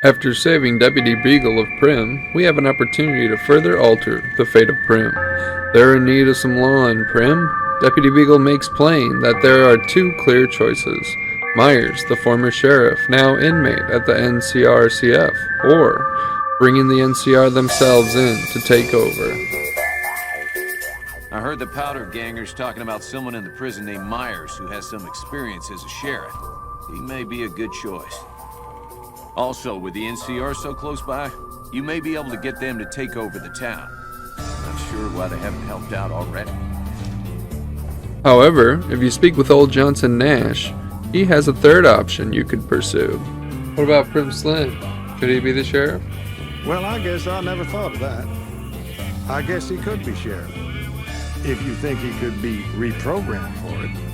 After saving Deputy Beagle of Primm, we have an opportunity to further alter the fate of Primm. They're in need of some law in Primm. Deputy Beagle makes plain that there are two clear choices. Meyers, the former sheriff, now inmate at the NCRCF, or bringing the NCR themselves in to take over. I heard the powder gangers talking about someone in the prison named Meyers who has some experience as a sheriff. He may be a good choice. Also, with the NCR so close by, you may be able to get them to take over the town. Not sure why they haven't helped out already. However, if you speak with old Johnson Nash, he has a third option you could pursue. What about Prim Slim? Could he be the sheriff? Well, I guess I never thought of that. I guess he could be sheriff. If you think he could be reprogrammed for it.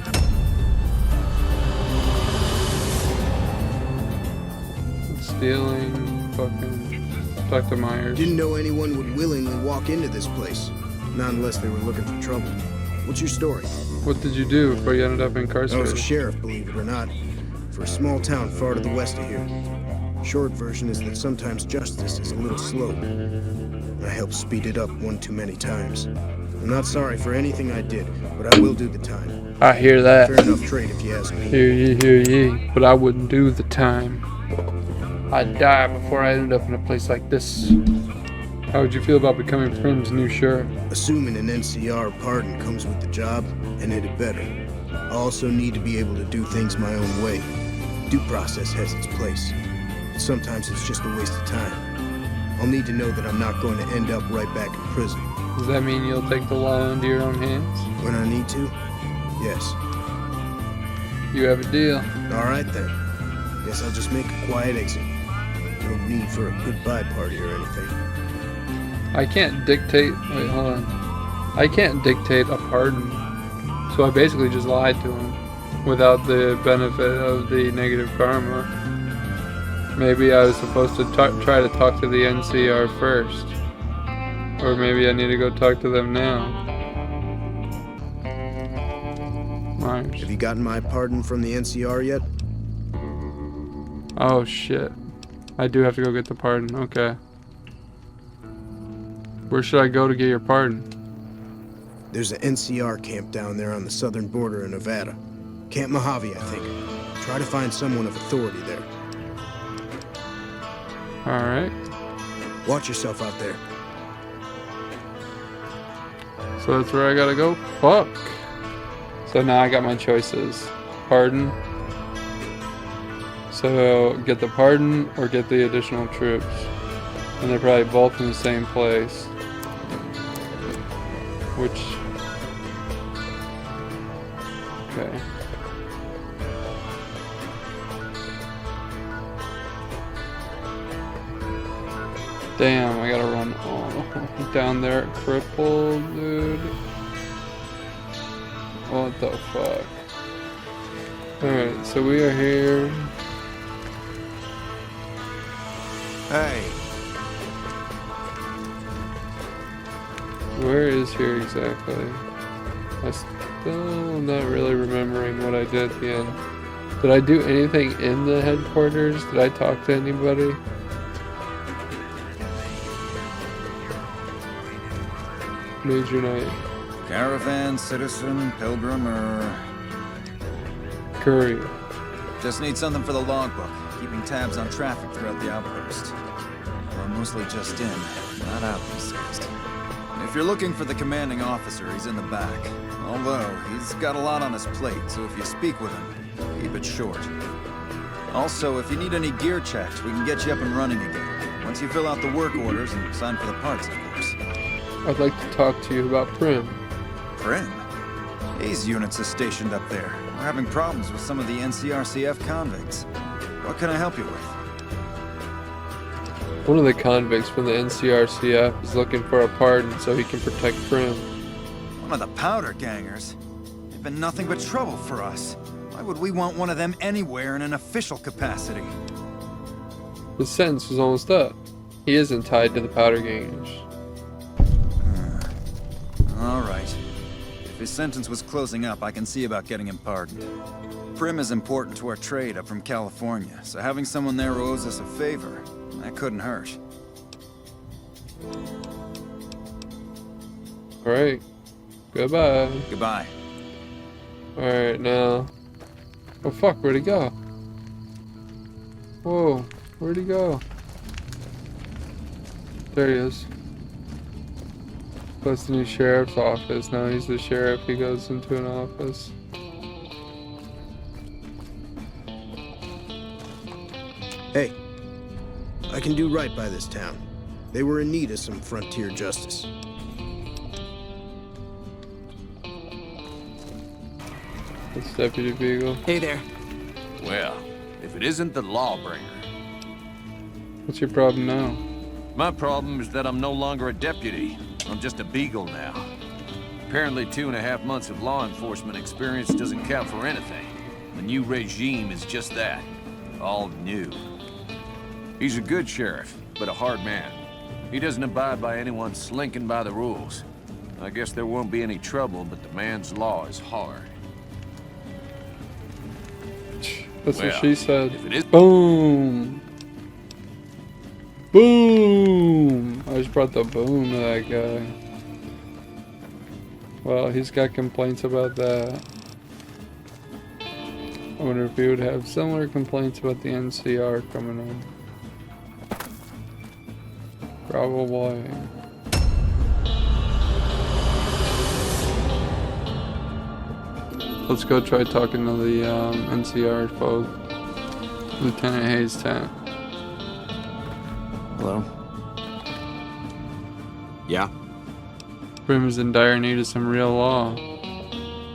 Stealing, fucking Dr. Meyers. Didn't know anyone would willingly walk into this place. Not unless they were looking for trouble. What's your story? What did you do before you ended up I incarcerated? was a sheriff, believe it or not, for a small town far to the west of here. Short version is that sometimes justice is a little slow. I helped speed it up one too many times. I'm not sorry for anything I did, but I will do the time. I hear that. Fair enough trade if you ask me. Hear ye, but I wouldn't do the time. I'd die before I ended up in a place like this. How would you feel about becoming Primm's new sheriff? Assuming an NCR pardon comes with the job, and it better. I also need to be able to do things my own way. Due process has its place. But sometimes it's just a waste of time. I'll need to know that I'm not going to end up right back in prison. Does that mean you'll take the law into your own hands? When I need to? Yes. You have a deal. Alright then. Guess I'll just make a quiet exit. No need for a goodbye party or anything. I can't dictate. Wait, hold on. I can't dictate a pardon. So I basically just lied to him without the benefit of the negative karma. Maybe I was supposed to try to talk to the NCR first. Or maybe I need to go talk to them now. Meyers. Have you gotten my pardon from the NCR yet? Oh shit. I do have to go get the pardon. Okay. Where should I go to get your pardon? There's an NCR camp down there on the southern border of Nevada. Camp Mojave, I think. Try to find someone of authority there. Alright. Watch yourself out there. So that's where I gotta go? Fuck. So now I got my choices. Pardon. So get the pardon or get the additional troops. And they're probably both in the same place. Which... Okay. Damn, I gotta run all down there crippled, dude. What the fuck? Alright, so we are here. Hey, Where is here exactly? I still not really remembering what I did at the end. Did I do anything in the headquarters? Did I talk to anybody? Major Knight. Caravan, citizen, pilgrim, or... Courier. Just need something for the logbook, keeping tabs on traffic throughout the outpost. We're mostly just in, not out these days. If you're looking for the commanding officer, he's in the back. Although, he's got a lot on his plate, so if you speak with him, keep it short. Also, if you need any gear checked, we can get you up and running again. Once you fill out the work orders and sign for the parts, of course. I'd like to talk to you about Primm. Primm? These units are stationed up there. We're having problems with some of the NCRCF convicts. What can I help you with? One of the convicts from the NCRCF is looking for a pardon so he can protect Primm. One of the powder gangers? They've been nothing but trouble for us. Why would we want one of them anywhere in an official capacity? His sentence was almost up. He isn't tied to the powder gangers. All right. If his sentence was closing up, I can see about getting him pardoned. Primm is important to our trade up from California, so having someone there who owes us a favor, that couldn't hurt. Alright. Goodbye. Goodbye. Alright, now. Oh fuck, where'd he go? Whoa, where'd he go? There he is. That's the new sheriff's office. Now he's the sheriff, he goes into an office. Hey, I can do right by this town. They were in need of some frontier justice. That's Deputy Beagle. Hey there. Well, if it isn't the Lawbringer. What's your problem now? My problem is that I'm no longer a deputy. I'm just a beagle now. Apparently 2.5 months of law enforcement experience doesn't count for anything. The new regime is just that. All new. He's a good sheriff, but a hard man. He doesn't abide by anyone slinking by the rules. I guess there won't be any trouble, but the man's law is hard. That's Well, what she said. if it is- Boom! Boom! I just brought the boom to that guy. Well, he's got complaints about that. I wonder if he would have similar complaints about the NCR coming in. Probably. Let's go try talking to the NCR folks. Lieutenant Hayes' tent. Hello? Yeah? Primm is in dire need of some real law.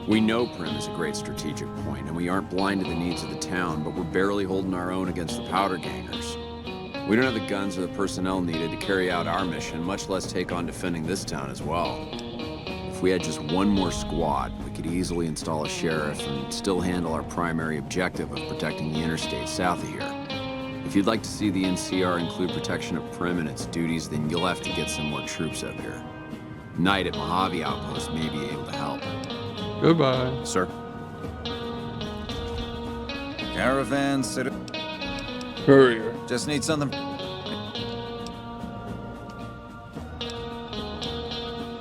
We know Primm is a great strategic point, and we aren't blind to the needs of the town, but we're barely holding our own against the powder gangers. We don't have the guns or the personnel needed to carry out our mission, much less take on defending this town as well. If we had just one more squad, we could easily install a sheriff and still handle our primary objective of protecting the interstate south of here. If you'd like to see the NCR include protection of Primm and its duties, then you'll have to get some more troops up here. Knight at Mojave Outpost may be able to help. Goodbye. Sir? Caravan, city. Courier. Just need something.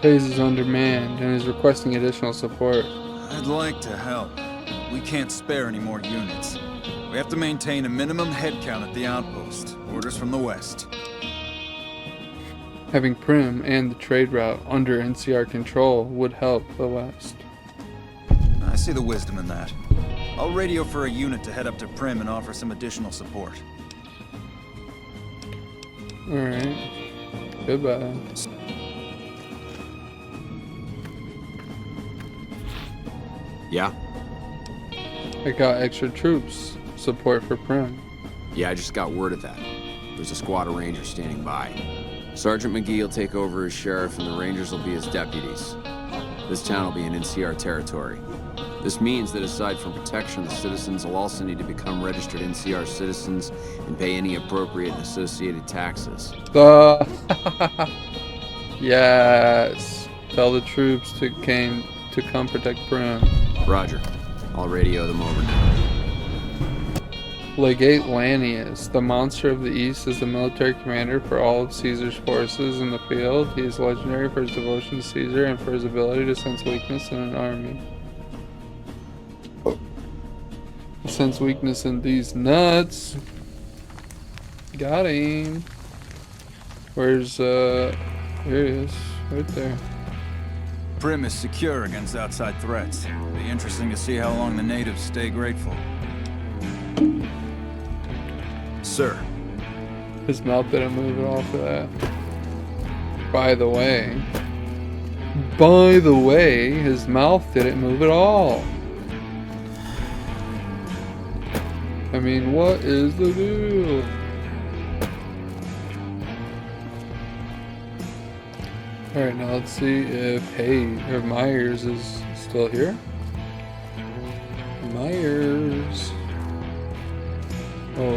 Hayes is undermanned and is requesting additional support. I'd like to help. We can't spare any more units. We have to maintain a minimum headcount at the outpost. Orders from the west. Having Primm and the trade route under NCR control would help the West. I see the wisdom in that. I'll radio for a unit to head up to Primm and offer some additional support. Alright. Goodbye. Yeah? I got extra troops. Support for Primm. Yeah, I just got word of that. There's a squad of rangers standing by. Sergeant McGee will take over as sheriff and the rangers will be his deputies. This town will be in NCR territory. This means that aside from protection, the citizens will also need to become registered NCR citizens and pay any appropriate and associated taxes. Yes. Tell the troops to come protect Primm. Roger. I'll radio them over now. Legate Lanius, the monster of the East, is the military commander for all of Caesar's forces in the field. He is legendary for his devotion to Caesar and for his ability to sense weakness in an army. He sense weakness in these nuts. Got him. Where's, here he is. Right there. Primm is secure against outside threats. Be interesting to see how long the natives stay grateful. Sir. His mouth didn't move it off of that. By the way, his mouth didn't move at all. I mean, what is the deal? Alright, now let's see if Meyers is still here. Meyers. Oh,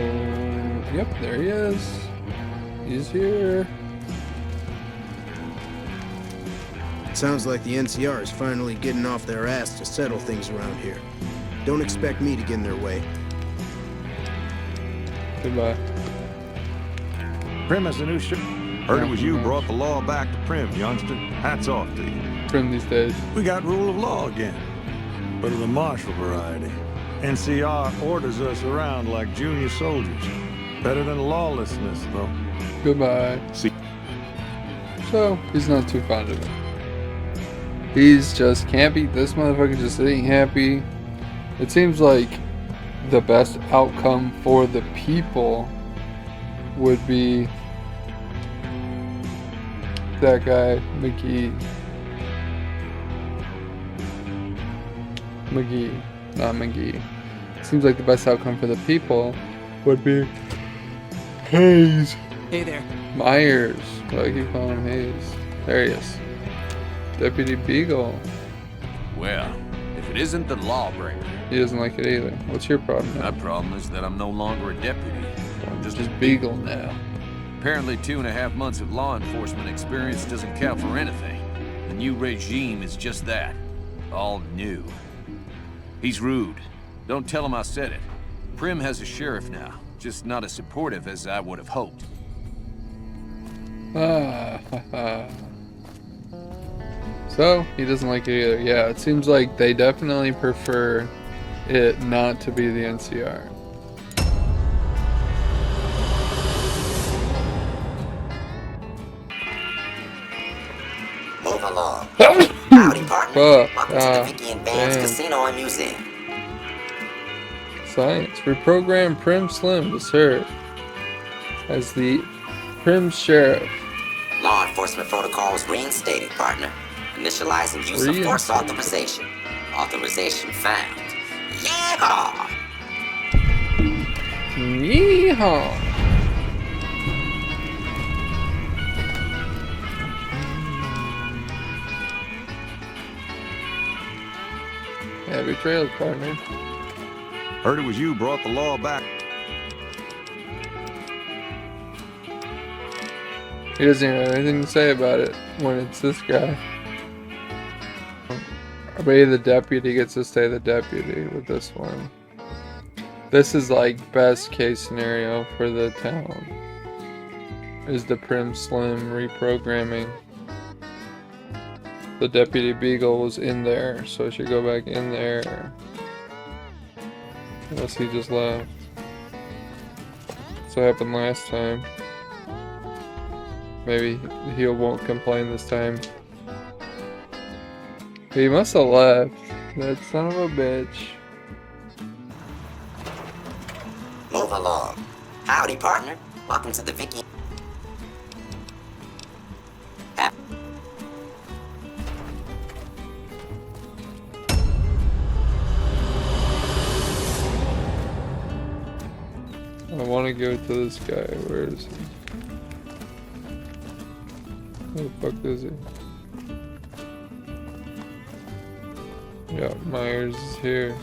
yep, there he is. He's here. Sounds like the NCR is finally getting off their ass to settle things around here. Don't expect me to get in their way. Goodbye. Primm is the new sheriff. Heard it was you brought the law back to Primm, youngster. Hats off to you. Primm these days. We got rule of law again, but of the martial variety. NCR orders us around like junior soldiers. Better than lawlessness, though. Goodbye. See. So, he's not too fond of it. He's just campy. This motherfucker just ain't happy. It seems like the best outcome for the people would be that guy, McGee. McGee, not McGee. Seems like the best outcome for the people would be Hayes. Hey there. Meyers. Why do I keep calling him Hayes? There he is. Deputy Beagle. Well, if it isn't the lawbringer. He doesn't like it either. What's your problem? My problem is that I'm no longer a deputy. I'm just a Beagle now. Apparently 2.5 months of law enforcement experience doesn't count for anything. The new regime is just that. All new. He's rude. Don't tell him I said it. Primm has a sheriff now, just not as supportive as I would have hoped. So, he doesn't like it either. Yeah, it seems like they definitely prefer it not to be the NCR. Move along. Howdy, partner. Fuck. Welcome to the Vicky and Vance Casino and Museum. Science. Reprogram Primm Slim to serve as the Primm Sheriff. Law enforcement protocol was reinstated, partner. Initializing use of force authorization. Authorization found. Yeehaw! Yeehaw! Happy trails, partner. Heard it was you brought the law back. He doesn't even have anything to say about it when it's this guy. Maybe the deputy gets to stay the deputy with this one. This is like best case scenario for the town. Is the Primm Slim reprogramming. The Deputy Beagle was in there, so I should go back in there. Unless he just left. That's what happened last time. Maybe he won't complain this time. He must have left. That son of a bitch. Move along. Howdy, partner. Welcome to the Vicky. I want to go to this guy. Where is he? Where the fuck is he? Yeah, Meyers is here.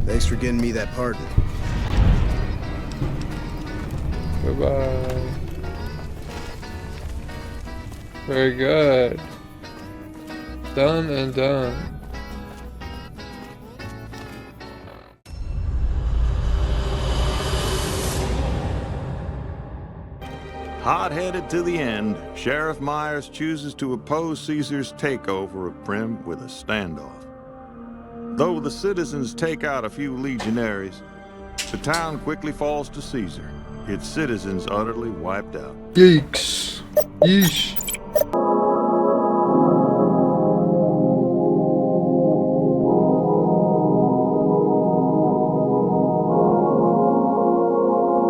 Thanks for getting me that pardon. Goodbye. Very good. Done and done. Hot-headed to the end, Sheriff Meyers chooses to oppose Caesar's takeover of Primm with a standoff. Though the citizens take out a few legionaries, the town quickly falls to Caesar, its citizens utterly wiped out. Yeeks. Yeesh.